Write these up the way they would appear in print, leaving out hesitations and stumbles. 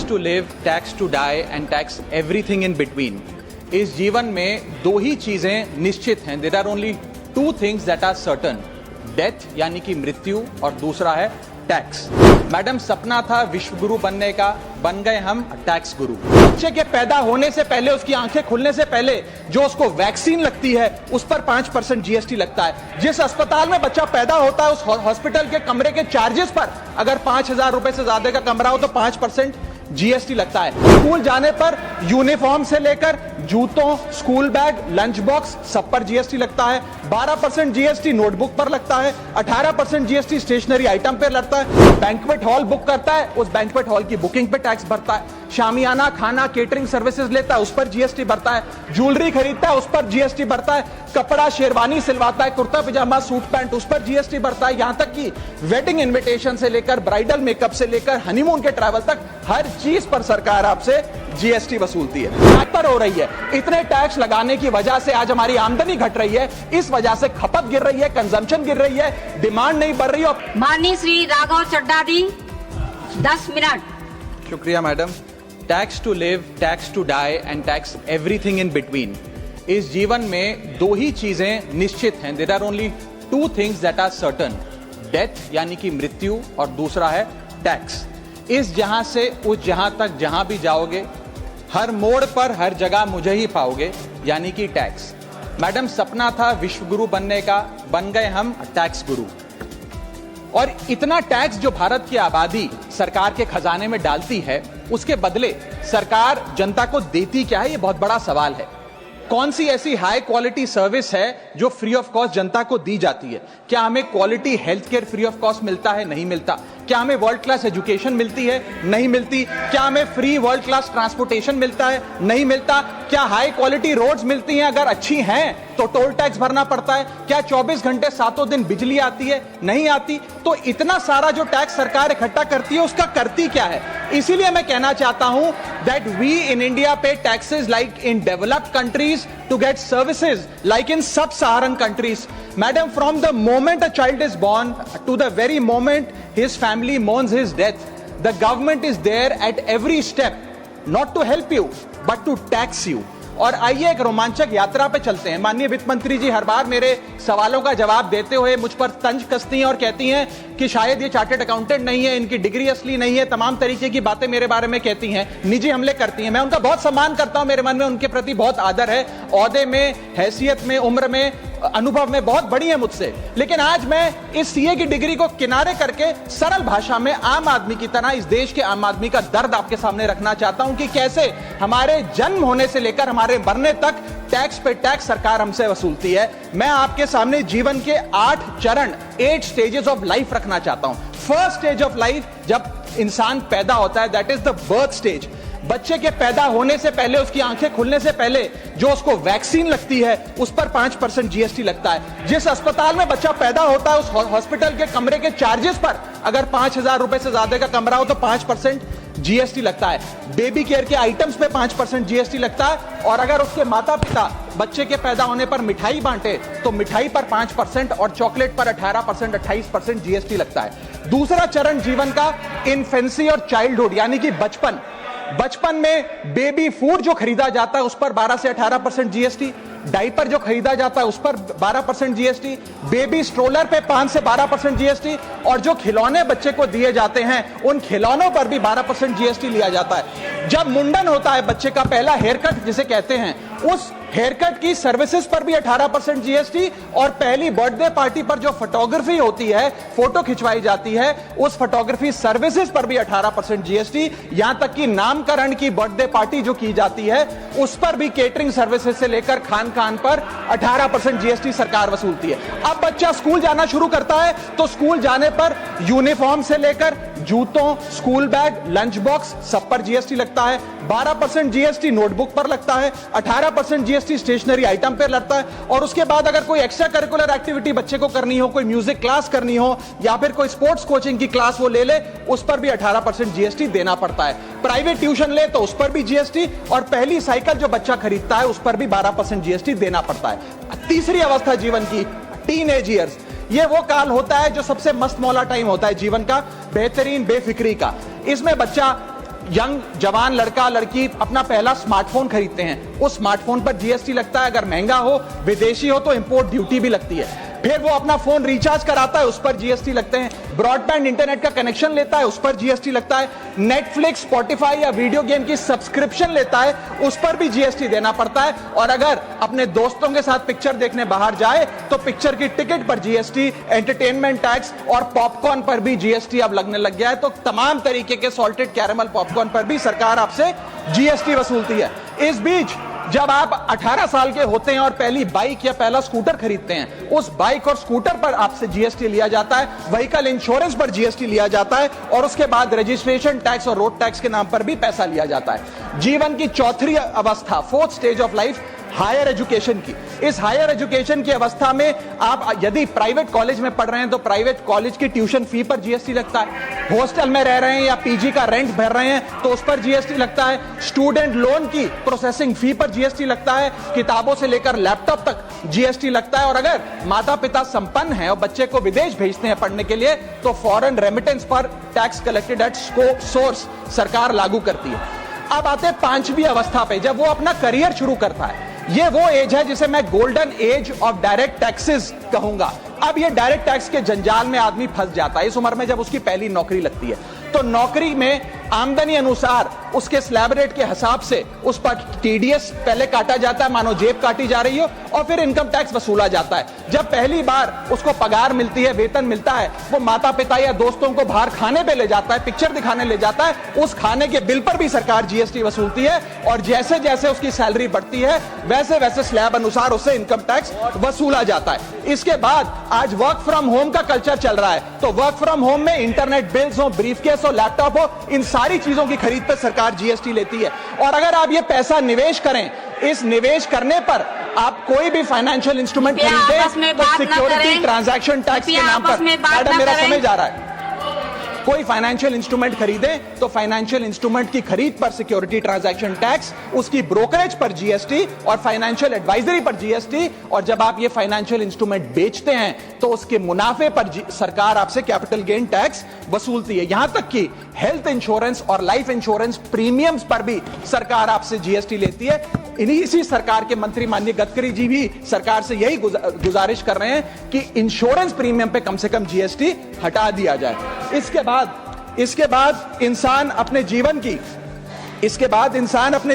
Tax to live, tax to die and tax everything in between. इस जीवन में दो ही चीजें निश्चित हैं। There are only two things that are certain, death यानी कि मृत्यु, और दूसरा है टैक्स। मैडम, सपना था विश्व गुरु बनने का, बन गए हम टैक्स गुरु। बच्चे के पैदा होने से पहले, उसकी आंखें खुलने से पहले जो उसको वैक्सीन लगती है उस पर 5% जीएसटी लगता है। जिस अस्पताल में बच्चा पैदा होता है उस हॉस्पिटल के कमरे के चार्जेस पर अगर 5,000 रुपए से ज्यादा का कमरा हो तो 5% जीएसटी लगता है। स्कूल जाने पर यूनिफॉर्म से लेकर जूतों, स्कूल बैग, लंच बॉक्स सब पर जीएसटी लगता है। 12% जीएसटी नोटबुक पर लगता है। 18% जीएसटी स्टेशनरी आइटम पर लगता है। बैंक्वेट हॉल बुक करता है, उस बैंक्वेट हॉल की बुकिंग पे टैक्स भरता है। शामियाना, खाना, केटरिंग सर्विसेज लेता है, उस पर जीएसटी भरता है। ज्वेलरी खरीदता है, उस पर जीएसटी भरता है। कपड़ा, शेरवानी सिलवाता है, कुर्ता पजामा, सूट पैंट, उस पर जीएसटी भरता है। यहां तक कि वेडिंग इन्विटेशन से लेकर ब्राइडल मेकअप से लेकर हनीमून के ट्रैवल तक हर चीज पर सरकार आपसे जीएसटी वसूलती है। पर हो रही है। इतने टैक्स लगाने की वजह से आज हमारी आमदनी घट रही है, इस वजह से खपत गिर रही है, कंजम्पशन गिर रही है, डिमांड नहीं बढ़ रही है। माननीय श्री राघव चड्ढा जी 10 मिनट। शुक्रिया madam. Tax to live, tax to die and tax everything in between. इस जीवन में दो ही चीजें निश्चित हैं। There are only two things that are certain, death यानी कि मृत्यु, और दूसरा है टैक्स। इस जहां से उस जहां तक जहां भी जाओगे, हर मोड़ पर हर जगह मुझे ही पाओगे, यानी कि टैक्स। मैडम, सपना था विश्व गुरु बनने का, बन गए हम टैक्स गुरु। और इतना टैक्स जो भारत की आबादी सरकार के खजाने में डालती है, उसके बदले सरकार जनता को देती क्या है, ये बहुत बड़ा सवाल है। कौन सी ऐसी हाई क्वालिटी सर्विस है जो फ्री ऑफ कॉस्ट जनता को दी जाती है? क्या हमें quality health care free of cost मिलता है? नहीं मिलता। क्या हमें वर्ल्ड क्लास एजुकेशन मिलती है? नहीं मिलती। क्या हमें फ्री वर्ल्ड क्लास ट्रांसपोर्टेशन मिलता है? नहीं मिलता। क्या हाई क्वालिटी रोड्स मिलती हैं? अगर अच्छी हैं तो टोल टैक्स भरना पड़ता है। क्या 24 घंटे 7 दिन बिजली आती है? नहीं आती। तो इतना सारा जो टैक्स सरकार इकट्ठा करती है, उसका करती क्या है? इसीलिए मैं कहना चाहता हूं दैट वी इन इंडिया पे taxes like in developed countries to get services like in sub-Saharan countries. Madam, from the moment a child is born to the very moment his family mourns his death, the government is there at every step, not to help you, but to tax you. और आइए एक रोमांचक यात्रा पे चलते हैं। माननीय वित्त मंत्री जी हर बार मेरे सवालों का जवाब देते हुए मुझ पर तंज कसती हैं और कहती हैं कि शायद ये चार्टर्ड अकाउंटेंट नहीं है, इनकी डिग्री असली नहीं है, तमाम तरीके की बातें मेरे बारे में कहती हैं, निजी हमले करती हैं। मैं उनका बहुत सम्मान करता हूं, मेरे मन में उनके प्रति बहुत आदर है। ओहदे में, हैसियत में, उम्र में, अनुभव में बहुत बड़ी है मुझसे। लेकिन आज मैं इस सीए की डिग्री को किनारे करके सरल भाषा में आम आदमी की तरह इस देश के आम आदमी का दर्द आपके सामने रखना चाहता हूं कि कैसे हमारे जन्म होने से लेकर हमारे मरने तक टैक्स पे टैक्स सरकार हमसे वसूलती है। मैं आपके सामने जीवन के 8 चरण, 8 स्टेजेस ऑफ लाइफ रखना चाहता हूं। फर्स्ट स्टेज ऑफ लाइफ, जब इंसान पैदा होता है, that is the birth stage. बच्चे के पैदा होने से पहले, उसकी आंखें खुलने से पहले जो उसको वैक्सीन लगती है उस पर 5% जीएसटी लगता है। जिस अस्पताल में बच्चा पैदा होता है उस हॉस्पिटल के कमरे के चार्जेस पर अगर 5,000 रुपए से ज्यादा का कमरा हो तो 5% जीएसटी लगता है। बेबी केयर के आइटम्स पे 5% जीएसटी लगता है। और अगर उसके माता पिता बच्चे के पैदा होने पर मिठाई बांटे तो मिठाई पर 5% और चॉकलेट पर 18%, 28% जीएसटी लगता है। दूसरा चरण जीवन का इन्फेंसी और चाइल्डहुड यानी कि बचपन। बचपन में बेबी फूड जो खरीदा जाता है उस पर 12 से 18% जीएसटी, डाइपर जो खरीदा जाता है उस पर 12% जीएसटी, बेबी स्ट्रोलर पे 5 से 12% जीएसटी, और जो खिलौने बच्चे को दिए जाते हैं उन खिलौनों पर भी 12% जीएसटी लिया जाता है। जब मुंडन होता है बच्चे का, पहला हेयर कट जिसे कहते हैं, उस हेयर कट की सर्विसेज पर भी 18% जीएसटी, और पहली बर्थडे पार्टी पर जो फोटोग्राफी होती है, फोटो खिंचवाई जाती है, उस फोटोग्राफी सर्विसेज पर भी 18% जीएसटी। यहां तक कि नामकरण की बर्थडे पार्टी जो की जाती है उस पर भी केटरिंग सर्विसेज से लेकर खान पर 18% जीएसटी सरकार वसूलती है। अब बच्चा स्कूल जाना शुरू करता है तो स्कूल जाने पर यूनिफॉर्म से लेकर जूतों, स्कूल बैग, लंच बॉक्स सब पर जीएसटी लगता है। 12% जीएसटी नोटबुक पर लगता है। 18% जीएसटी स्टेशनरी आइटम पर लगता है। और उसके बाद अगर कोई एक्स्ट्रा करिकुलर एक्टिविटी बच्चे को करनी हो, कोई म्यूजिक क्लास करनी हो या फिर कोई स्पोर्ट्स कोचिंग की क्लास वो ले ले, उस पर भी 18% जीएसटी देना पड़ता है। प्राइवेट ट्यूशन ले तो उस पर भी जीएसटी, और पहली साइकिल जो बच्चा खरीदता है उस पर भी 12% जीएसटी देना पड़ता है। तीसरी अवस्था जीवन की, टीनेज ईयर्स, ये वो काल होता है जो सबसे मस्त मौला टाइम होता है जीवन का, बेहतरीन बेफिक्री का। इसमें बच्चा यंग जवान लड़का लड़की अपना पहला स्मार्टफोन खरीदते हैं, उस स्मार्टफोन पर जीएसटी लगता है, अगर महंगा हो विदेशी हो तो इंपोर्ट ड्यूटी भी लगती है। फिर वो अपना फोन रिचार्ज कराता है, उस पर जीएसटी लगते हैं। ब्रॉडबैंड इंटरनेट का कनेक्शन लेता है, उस पर जीएसटी लगता है। नेटफ्लिक्स, स्पॉटिफाई या वीडियो गेम की सब्सक्रिप्शन लेता है, उस पर भी जीएसटी देना पड़ता है। और अगर अपने दोस्तों के साथ पिक्चर देखने बाहर जाए तो पिक्चर की टिकट पर जीएसटी, एंटरटेनमेंट टैक्स और पॉपकॉर्न पर भी जीएसटी अब लगने लग गया है। तो तमाम तरीके के सॉल्टेड कैरेमल पॉपकॉर्न पर भी सरकार आपसे जीएसटी वसूलती है। इस बीच जब आप 18 साल के होते हैं और पहली बाइक या पहला स्कूटर खरीदते हैं, उस बाइक और स्कूटर पर आपसे जीएसटी लिया जाता है, व्हीकल इंश्योरेंस पर जीएसटी लिया जाता है और उसके बाद रजिस्ट्रेशन टैक्स और रोड टैक्स के नाम पर भी पैसा लिया जाता है। जीवन की चौथी अवस्था, fourth stage of life, higher education की। इस हायर एजुकेशन की अवस्था में आप यदि प्राइवेट कॉलेज में पढ़ रहे हैं तो प्राइवेट कॉलेज की ट्यूशन फी पर जीएसटी लगता है। हॉस्टल में रह रहे हैं या पीजी का रेंट भर रहे हैं तो उस पर जीएसटी लगता है। स्टूडेंट लोन की प्रोसेसिंग फी पर जीएसटी लगता है। किताबों से लेकर लैपटॉप तक जीएसटी लगता है। और अगर माता पिता संपन्न हैं और बच्चे को विदेश भेजते हैं पढ़ने के लिए तो फॉरेन रेमिटेंस पर टैक्स कलेक्टेड एट सोर्स सरकार लागू करती है। अब आते हैं पांचवी अवस्था पे, जब वो अपना करियर शुरू करता है। ये वो एज है जिसे मैं golden age of direct taxes कहूंगा। अब ये डायरेक्ट टैक्स के जंजाल में आदमी फंस जाता है इस उम्र में, जब उसकी पहली नौकरी लगती है। तो नौकरी में आमदनी अनुसार उसके स्लैब रेट के हिसाब से उस पर टीडीएस पहले काटा जाता है, मानो जेब काटी जा रही हो, और फिर इनकम टैक्स वसूला जाता है। जब पहली बार उसको पगार मिलती है, वेतन मिलता है, वो माता पिता या दोस्तों को बाहर खाने पे ले जाता है, पिक्चर दिखाने ले जाता है, उस खाने के बिल पर भी सरकार जीएसटी वसूलती है। और जैसे जैसे उसकी सैलरी बढ़ती है वैसे वैसे स्लैब अनुसार उससे इनकम टैक्स वसूला जाता है। इसके बाद आज वर्क फ्रॉम होम का कल्चर चल रहा है, तो वर्क फ्रॉम होम में इंटरनेट बिल्स हो, ब्रीफकेस हो, लैपटॉप हो, इन सारी चीजों की खरीद पर सरकार जीएसटी लेती है। और अगर आप ये पैसा निवेश करें, इस निवेश करने पर आप कोई भी फाइनेंशियल इंस्ट्रूमेंट खरीदें तो सिक्योरिटी ट्रांजैक्शन टैक्स के नाम पर, मैडम मेरा समय जा रहा है, कोई फाइनेंशियल इंस्ट्रूमेंट खरीदें तो फाइनेंशियल इंस्ट्रूमेंट की खरीद पर सिक्योरिटी ट्रांजैक्शन टैक्स, उसकी ब्रोकरेज पर जीएसटी और फाइनेंशियल एडवाइजरी पर जीएसटी। और जब आप ये फाइनेंशियल इंस्ट्रूमेंट बेचते हैं तो उसके मुनाफे पर सरकार आपसे कैपिटल गेन टैक्स वसूलती है। यहां तक कि हेल्थ इंश्योरेंस और लाइफ इंश्योरेंस प्रीमियम्स पर भी सरकार आपसे जीएसटी लेती है। इसी सरकार के मंत्री माननीय गडकरी जी भी सरकार से यही गुजारिश कर रहे हैं कि इंश्योरेंस प्रीमियम पे कम से कम जीएसटी हटा दिया जाए। इसके बाद इंसान अपने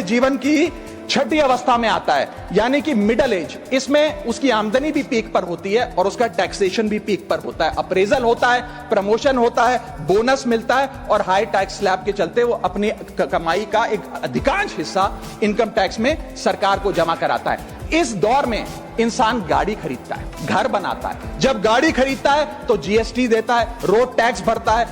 जीवन की छठी अवस्था में आता है, यानी कि मिडिल एज। इसमें उसकी आमदनी भी पीक पर होती है और उसका टैक्सेशन भी पीक पर होता है। अप्रेजल होता है, प्रमोशन होता है, बोनस मिलता है और हाई टैक्स स्लैब के चलते वो अपनी कमाई का एक अधिकांश हिस्सा इनकम टैक्स में सरकार को जमा कराता है। इस दौर में इंसान गाड़ी खरीदता है, घर बनाता है। जब गाड़ी खरीदता है तो जीएसटी देता है, रोड टैक्स भरता है,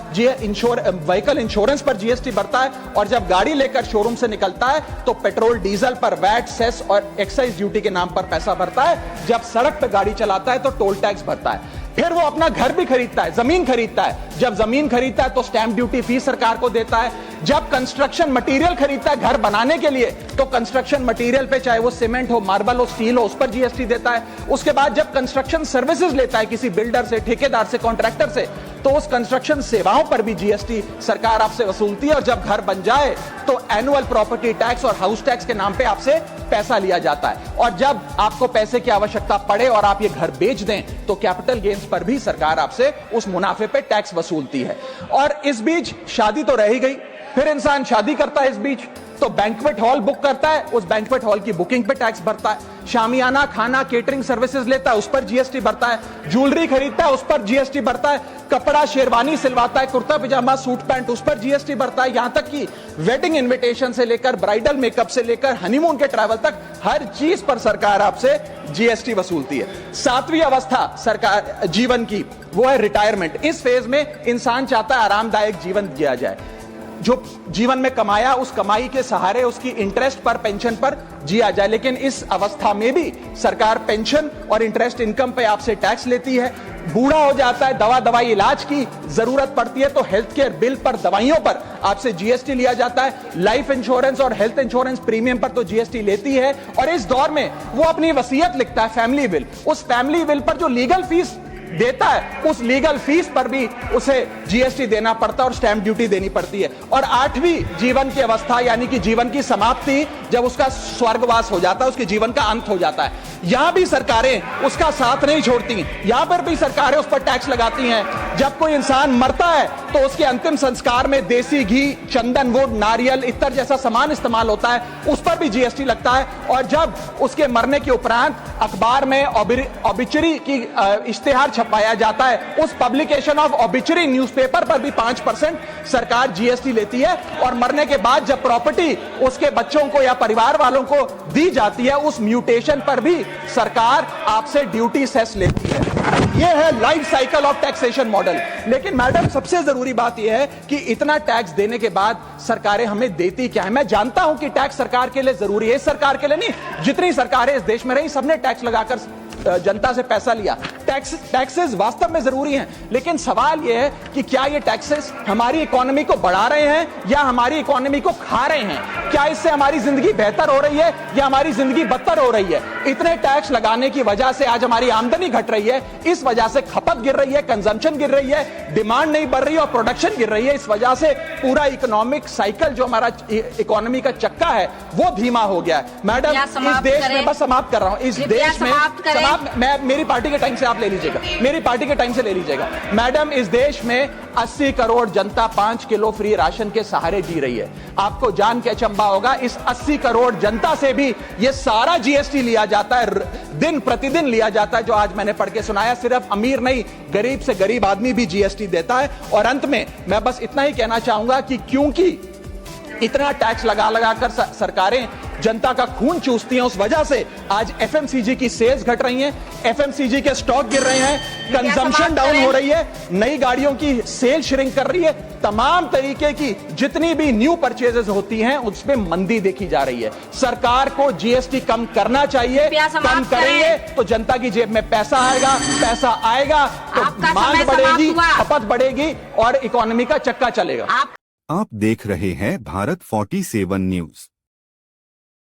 व्हीकल इंश्योरेंस पर जीएसटी भरता है। और जब गाड़ी लेकर शोरूम से निकलता है तो पेट्रोल डीजल पर वैट, सेस और एक्साइज ड्यूटी के नाम पर पैसा भरता है। जब सड़क पर गाड़ी चलाता है तो टोल टैक्स भरता है। फिर वो अपना घर भी खरीदता है, जमीन खरीदता है। जब जमीन खरीदता है तो स्टैंप ड्यूटी फी सरकार को देता है। जब कंस्ट्रक्शन मटेरियल खरीदता है घर बनाने के लिए तो कंस्ट्रक्शन मटेरियल पे, चाहे वो सीमेंट हो, मार्बल हो, स्टील हो, उस पर जीएसटी देता है। उसके बाद जब कंस्ट्रक्शन सर्विसेज लेता है किसी बिल्डर से, ठेकेदार से, कॉन्ट्रैक्टर से, तो उस कंस्ट्रक्शन सेवाओं पर भी जीएसटी सरकार आपसे वसूलती है। और जब घर बन जाए तो एनुअल प्रॉपर्टी टैक्स और हाउस टैक्स के नाम पे आपसे पैसा लिया जाता है। और जब आपको पैसे की आवश्यकता पड़े और आप ये घर बेच दें तो कैपिटल गेन्स पर भी सरकार आपसे उस मुनाफे पे टैक्स वसूलती है। और इस बीच शादी तो रह ही गई, फिर इंसान शादी करता है, इस बीच तो बैंक्वेट हॉल बुक करता है, उस बैंक्वेट हॉल की बुकिंग पे टैक्स भरता है। शामियाना, खाना, केटरिंग सर्विसेज लेता है, उस पर जीएसटी भरता है। ज्वेलरी खरीदता है, उस पर जीएसटी भरता है। कपड़ा, शेरवानी सिलवाता है, कुर्ता पजामा, सूट पैंट, उस पर जीएसटी भरता है। यहां तक कि वेडिंग इनविटेशन से लेकर ब्राइडल मेकअप से लेकर हनीमून के ट्रैवल तक हर चीज पर सरकार आपसे जीएसटी वसूलती है। सातवीं अवस्था सरकार जीवन की वो है रिटायरमेंट। इस फेज में इंसान चाहता है आरामदायक जीवन जिया जाए, जो जीवन में कमाया उस कमाई के सहारे उसकी इंटरेस्ट पर, पेंशन पर जिया जाए। लेकिन इस अवस्था में भी सरकार पेंशन और इंटरेस्ट इनकम पे आपसे टैक्स लेती है। बूढ़ा हो जाता है, दवाई इलाज की जरूरत पड़ती है तो हेल्थ केयर बिल पर, दवाइयों पर आपसे जीएसटी लिया जाता है। लाइफ इंश्योरेंस और हेल्थ इंश्योरेंस प्रीमियम पर तो जीएसटी लेती है। और इस दौर में वो अपनी वसीयत लिखता है, फैमिली विल। उस फैमिली विल पर जो लीगल फीस देता है उस लीगल फीस पर भी उसे जीएसटी देना पड़ता है और स्टैंप ड्यूटी देनी पड़ती है। और 8वीं जीवन की अवस्था यानी कि जीवन की समाप्ति, जब उसका स्वर्गवास हो जाता है, उसके जीवन का अंत हो जाता है, यहां भी सरकारें उसका साथ नहीं छोड़ती। यहां पर भी सरकारें उस पर टैक्स लगाती हैं। जब कोई इंसान मरता है तो उसके अंतिम संस्कार में देसी घी, चंदन वुड, नारियल, इत्तर जैसा सामान इस्तेमाल होता है, उस पर भी जीएसटी लगता है। और जब उसके मरने के उपरांत अखबार में ऑबिचरी की इश्तेहार छपाया जाता है, उस पब्लिकेशन ऑफ ऑबिचरी न्यूज़पेपर पर भी 5% सरकार जीएसटी लेती है। और मरने के बाद जब प्रॉपर्टी उसके बच्चों को या परिवार वालों को दी जाती है, उस म्यूटेशन पर भी सरकार आपसे ड्यूटी सेस लेती है। यह है life cycle of taxation model. लेकिन मैडम, सबसे जरूरी बात यह है कि इतना टैक्स देने के बाद सरकारें हमें देती क्या है? मैं जानता हूं कि टैक्स सरकार के लिए जरूरी है, सरकार के लिए नहीं, जितनी सरकारें इस देश में रही सबने टैक्स लगाकर जनता से पैसा लिया। टैक्सेस वास्तव में जरूरी हैं, लेकिन सवाल यह है कि क्या ये टैक्सेस हमारी इकोनॉमी को बढ़ा रहे हैं या हमारी इकोनॉमी को खा रहे हैं? क्या इससे हमारी जिंदगी बेहतर हो रही है या हमारी जिंदगी बदतर हो रही है? इतने टैक्स लगाने की वजह से आज हमारी आमदनी घट रही है, इस वजह से खपत गिर रही है, कंजम्पशन गिर रही है, डिमांड नहीं बढ़ रही है और प्रोडक्शन गिर रही है। इस वजह से पूरा इकोनॉमिक साइकिल, जो हमारा इकोनॉमी का चक्का है, वो धीमा हो गया है। मैडम, इस देश में, बस समाप्त कर रहा हूं, इस देश में मैं, मेरी पार्टी के टाइम से आप ले लीजिएगा, मेरी पार्टी के टाइम से ले लीजिएगा। मैडम, इस देश में 80 करोड़ जनता 5 किलो फ्री राशन के सहारे जी रही है। आपको जान के अचंभा होगा, इस 80 करोड़ जनता से भी ये सारा जीएसटी लिया जाता है, दिन प्रतिदिन लिया जाता है, जो आज मैंने पढ़ के सुनाया। सिर्फ अमीर नहीं, गरीब से गरीब आदमी भी जीएसटी देता है। और अंत में मैं बस इतना ही कहना चाहूंगा कि क्योंकि इतना टैक्स लगा कर सरकारें जनता का खून चूसती हैं, उस वजह से आज एफएमसीजी की सेल्स घट रही हैं, एफएमसीजी के स्टॉक गिर रहे हैं, कंजम्पशन डाउन हो रही है, नई गाड़ियों की सेल श्रिंक कर रही है, तमाम तरीके की जितनी भी न्यू परचेजेस होती हैं उसमें मंदी देखी जा रही है। सरकार को जीएसटी कम करना चाहिए, कम करेंगे तो जनता की जेब में पैसा आएगा तो मांग बढ़ेगी, खपत बढ़ेगी और इकोनॉमी का चक्का चलेगा। आप देख रहे हैं भारत 47 न्यूज।